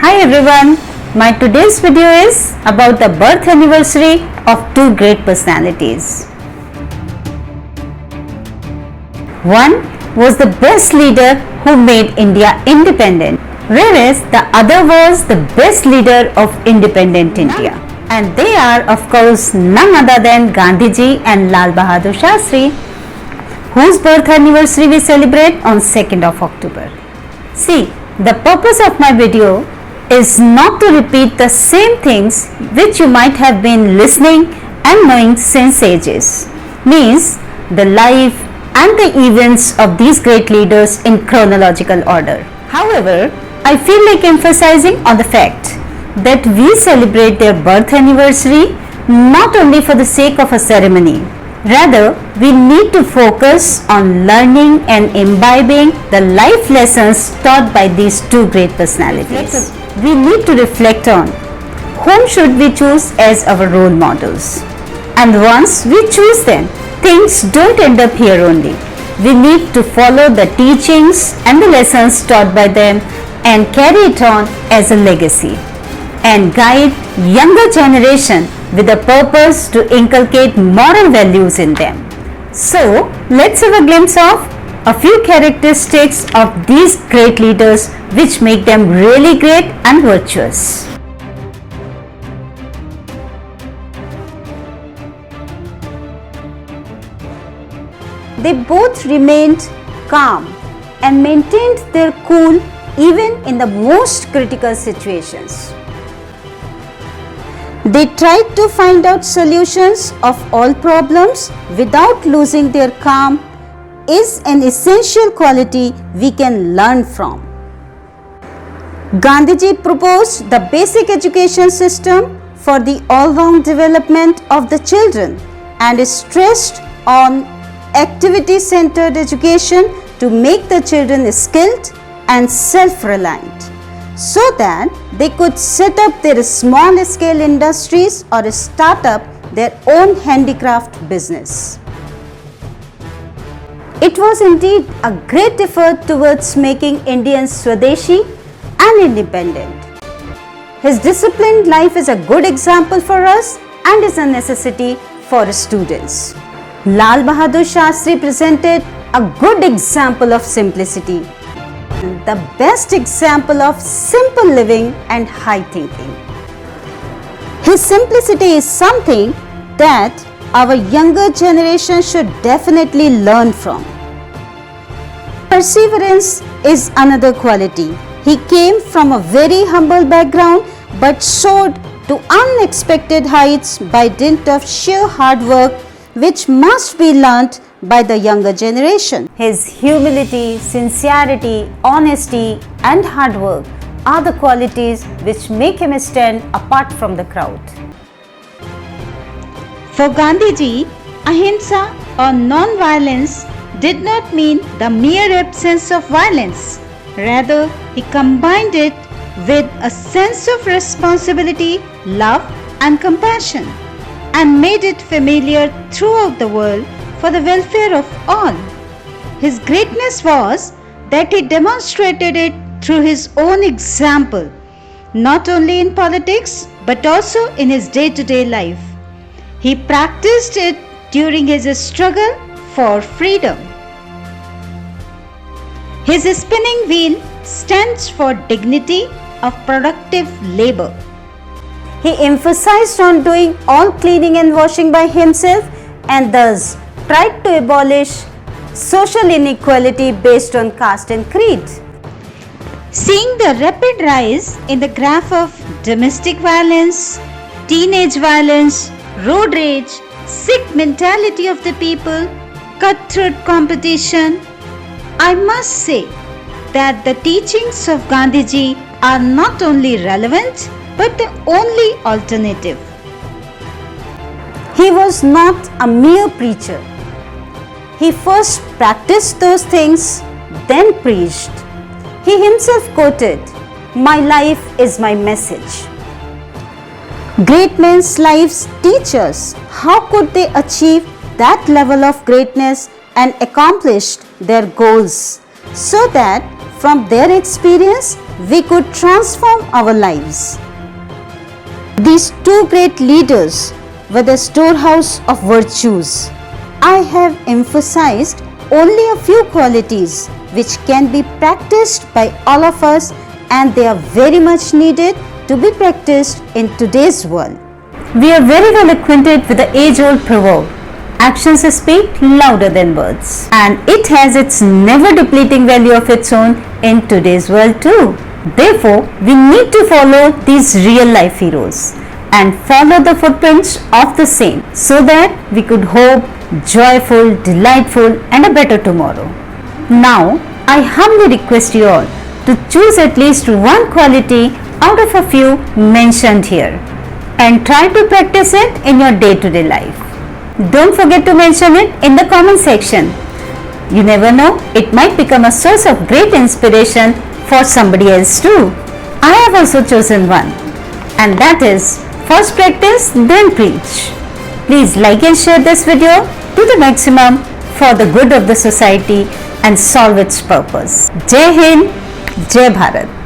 Hi everyone, my today's video is about the birth anniversary of two great personalities. One was the best leader who made India independent, whereas the other was the best leader of independent India. And they are of course none other than Gandhiji and Lal Bahadur Shastri, whose birth anniversary we celebrate on 2nd of October. See, the purpose of my video is not to repeat the same things which you might have been listening and knowing since ages. Means the life and the events of these great leaders in chronological order. However, I feel like emphasizing on the fact that we celebrate their birth anniversary not only for the sake of a ceremony. Rather, we need to focus on learning and imbibing the life lessons taught by these two great personalities. We need to reflect on whom should we choose as our role models. And once we choose them, things don't end up here only. We need to follow the teachings and the lessons taught by them and carry it on as a legacy and guide younger generation with a purpose to inculcate moral values in them. So, let's have a glimpse of a few characteristics of these great leaders which make them really great and virtuous. They both remained calm and maintained their cool even in the most critical situations. They tried to find out solutions of all problems without losing their calm is an essential quality we can learn from. Gandhiji proposed the basic education system for the all-round development of the children and stressed on activity-centered education to make the children skilled and self-reliant, so that they could set up their small-scale industries or start up their own handicraft business. It was indeed a great effort towards making Indians Swadeshi and independent. His disciplined life is a good example for us and is a necessity for students. Lal Bahadur Shastri presented a good example of simplicity, the best example of simple living and high thinking. His simplicity is something that our younger generation should definitely learn from. Perseverance is another quality. He came from a very humble background but soared to unexpected heights by dint of sheer hard work, which must be learnt by the younger generation. His humility, sincerity, honesty and hard work are the qualities which make him stand apart from the crowd. For Gandhiji, ahimsa or non-violence did not mean the mere absence of violence. Rather, he combined it with a sense of responsibility, love and compassion, and made it familiar throughout the world for the welfare of all. His greatness was that he demonstrated it through his own example, not only in politics but also in his day-to-day life. He practiced it during his struggle for freedom. His spinning wheel stands for dignity of productive labor. He emphasized on doing all cleaning and washing by himself and thus tried to abolish social inequality based on caste and creed. Seeing the rapid rise in the graph of domestic violence, teenage violence, road rage, sick mentality of the people, cutthroat competition, I must say that the teachings of Gandhiji are not only relevant but the only alternative. He was not a mere preacher. He first practiced those things, then preached. He himself quoted, "My life is my message." Great men's lives teach us how could they achieve that level of greatness and accomplished their goals, so that from their experience we could transform our lives. These two great leaders were the storehouse of virtues. I have emphasized only a few qualities which can be practiced by all of us, and they are very much needed to be practiced in today's world. We are very well acquainted with the age-old proverb, actions speak louder than words, and it has its never depleting value of its own in today's world too. Therefore, we need to follow these real life heroes and follow the footprints of the same so that we could hope joyful, delightful and a better tomorrow. Now, I humbly request you all to choose at least one quality out of a few mentioned here and try to practice it in your day-to-day life. Don't forget to mention it in the comment section. You never know, it might become a source of great inspiration for somebody else too. I have also chosen one, and that is first practice, then preach. Please like and share this video to the maximum for the good of the society and solve its purpose. Jai Hind, Jai Bharat.